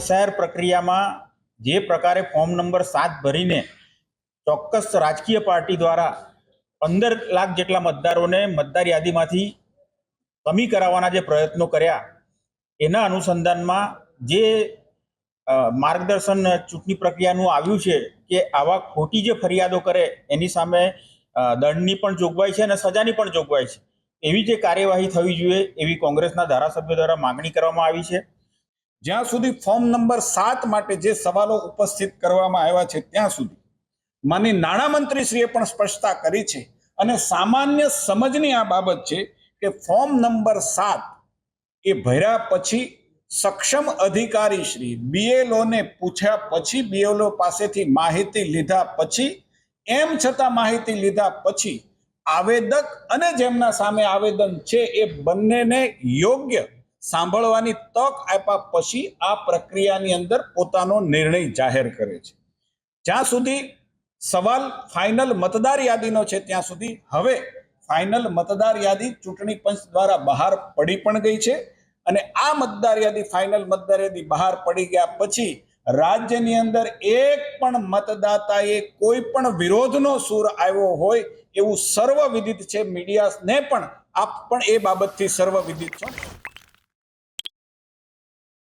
જાહેર પ્રક્રિયામાં જે પ્રકારે ફોર્મ નંબર 7 ભરીને ચોક્કસ રાજકીય પાર્ટી દ્વારા 15 લાખ જેટલા મતદારોને મતદાર યાદીમાંથી કમી કરાવવાના જે પ્રયત્નો કર્યા એના અનુસંધાનમાં જે માર્ગદર્શન ચૂંટણી પ્રક્રિયાનું આવ્યું છે કે આવા ખોટી જે ફરિયાદો કરે એની સામે દંડની પણ જોગવાઈ છે અને સજાની પણ જોગવાઈ છે. એવી જે કાર્યવાહી થવી જોઈએ એવી કોંગ્રેસના ધારાસભ્યો દ્વારા માંગણી કરવામાં આવી છે. જ્યાં સુધી ફોર્મ નંબર 7 માટે જે સવાલો ઉપસ્થિત કરવામાં આવ્યા છે ત્યાં સુધી માનની નાણામંત્રીશ્રીએ પણ સ્પષ્ટતા કરી છે અને સામાન્ય સમજની આ બાબત છે કે ફોર્મ નંબર 7 એ ભર્યા પછી સક્ષમ અધિકારી શ્રી બીએલઓને પૂછ્યા પછી બીએલઓ પાસેથી માહિતી લીધા પછી એમ છતાં માહિતી લીધા પછી આવેદક અને જેમના સામે આવેદન છે એ બંનેને યોગ્ય સાંભળવાની તક આપ્યા પછી આ પ્રક્રિયાની અંદર પોતાનો નિર્ણય જાહેર કરે છે. જ્યાં સુધી સવાલ ફાઇનલ મતદાર યાદીનો છે ત્યાં સુધી હવે ફાઇનલ મતદાર યાદી ચૂંટણી પંચ દ્વારા બહાર પડી પણ ગઈ છે અને આ મતદાર યાદી ફાઇનલ મતદાર યાદી બહાર પડી ગયા પછી રાજ્યની અંદર એક પણ મતદાતાએ કોઈ પણ વિરોધનો સૂર આવ્યો હોય એવું સર્વવિદિત છે. મીડિયાને પણ આપ પણ એ બાબતથી સર્વવિદિત છો.